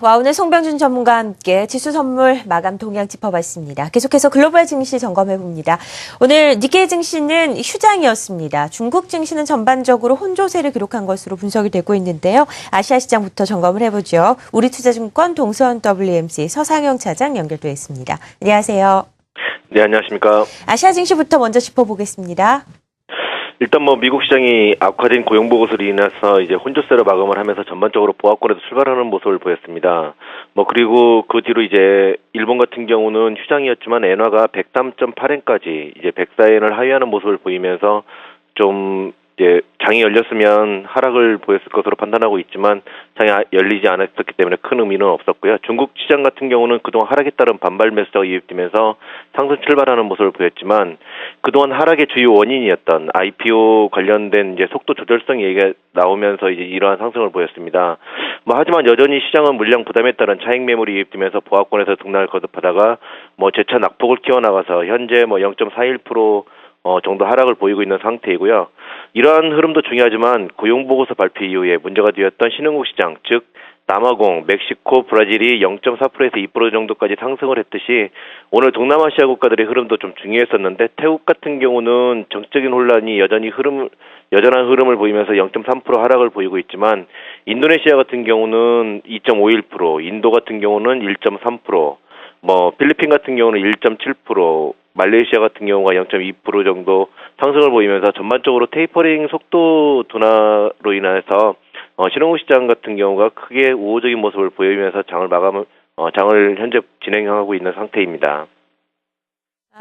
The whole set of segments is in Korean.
오늘 송병준 전문가와 함께 지수 선물 마감 동향 짚어봤습니다. 계속해서 글로벌 증시 점검해봅니다. 오늘 니케이 증시는 휴장이었습니다. 중국 증시는 전반적으로 혼조세를 기록한 것으로 분석이 되고 있는데요. 아시아 시장부터 점검을 해보죠. 우리투자증권 동서원 WMC 서상영 차장 연결돼 있습니다. 안녕하세요. 네, 안녕하십니까. 아시아 증시부터 먼저 짚어보겠습니다. 일단 미국 시장이 악화된 고용 보고서로 인해서 이제 혼조세로 마감을 하면서 전반적으로 보합권에서 출발하는 모습을 보였습니다. 그리고 그 뒤로 이제 일본 같은 경우는 휴장이었지만 엔화가 103.8엔까지 이제 104엔을 하회하는 모습을 보이면서 좀 이제 장이 열렸으면 하락을 보였을 것으로 판단하고 있지만 장이 열리지 않았기 때문에 큰 의미는 없었고요. 중국 시장 같은 경우는 그동안 하락에 따른 반발 매수자가 유입되면서 상승 출발하는 모습을 보였지만 그동안 하락의 주요 원인이었던 IPO 관련된 이제 속도 조절성 얘기가 나오면서 이제 이러한 상승을 보였습니다. 하지만 여전히 시장은 물량 부담에 따른 차익 매물이 유입되면서 보합권에서 등락을 거듭하다가 재차 낙폭을 키워나가서 현재 0.41% 정도 하락을 보이고 있는 상태이고요. 이러한 흐름도 중요하지만 고용보고서 발표 이후에 문제가 되었던 신흥국 시장, 즉 남아공, 멕시코, 브라질이 0.4%에서 2% 정도까지 상승을 했듯이 오늘 동남아시아 국가들의 흐름도 좀 중요했었는데 태국 같은 경우는 정치적인 혼란이 여전한 흐름을 보이면서 0.3% 하락을 보이고 있지만 인도네시아 같은 경우는 2.51%, 인도 같은 경우는 1.3%, 필리핀 같은 경우는 1.7%, 말레이시아 같은 경우가 0.2% 정도 상승을 보이면서 전반적으로 테이퍼링 속도 둔화로 인해서 신흥국 시장 같은 경우가 크게 우호적인 모습을 보이면서 장을 현재 진행하고 있는 상태입니다.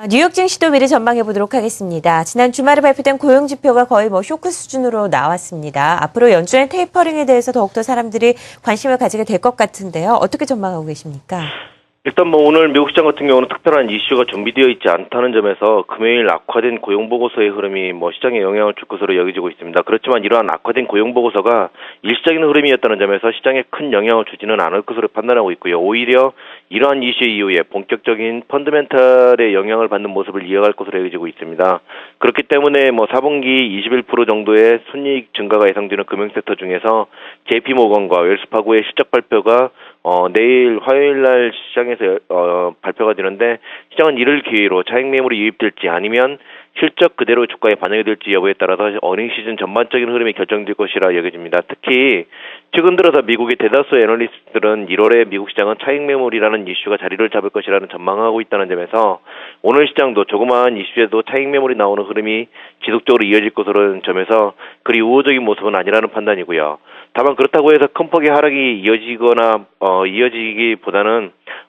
뉴욕 증시도 미리 전망해 보도록 하겠습니다. 지난 주말에 발표된 고용 지표가 거의 쇼크 수준으로 나왔습니다. 앞으로 연준의 테이퍼링에 대해서 더욱더 사람들이 관심을 가지게 될 것 같은데요. 어떻게 전망하고 계십니까? 일단 오늘 미국 시장 같은 경우는 특별한 이슈가 준비되어 있지 않다는 점에서 금요일 악화된 고용 보고서의 흐름이 시장에 영향을 줄 것으로 여겨지고 있습니다. 그렇지만 이러한 악화된 고용 보고서가 일시적인 흐름이었다는 점에서 시장에 큰 영향을 주지는 않을 것으로 판단하고 있고요. 오히려 이러한 이슈 이후에 본격적인 펀더멘탈의 영향을 받는 모습을 이어갈 것으로 여겨지고 있습니다. 그렇기 때문에 4분기 21% 정도의 순이익 증가가 예상되는 금융섹터 중에서 JP모건과 웰스파고의 실적 발표가 내일 화요일 날 시장에서 발표가 되는데 시장은 이를 기회로 차익 매물이 유입될지 아니면 실적 그대로 주가에 반영이 될지 여부에 따라서 어닝 시즌 전반적인 흐름이 결정될 것이라 여겨집니다. 특히 최근 들어서 미국의 대다수 애널리스트들은 1월에 미국 시장은 차익 매물이라는 이슈가 자리를 잡을 것이라는 전망하고 있다는 점에서 오늘 시장도 조그마한 이슈에도 차익 매물이 나오는 흐름이 지속적으로 이어질 것으로는 점에서 그리 우호적인 모습은 아니라는 판단이고요. 다만 그렇다고 해서 큰 폭의 하락이 이어지기보다는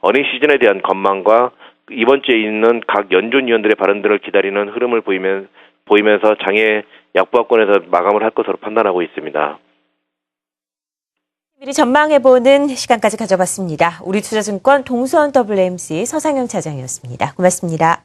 어닝 시즌에 대한 전망과 이번 주에 있는 각 연준 위원들의 발언들을 기다리는 흐름을 보이면서 장의 약보합권에서 마감을 할 것으로 판단하고 있습니다. 미리 전망해보는 시간까지 가져봤습니다. 우리투자증권 동서원 WMC 서상영 차장이었습니다. 고맙습니다.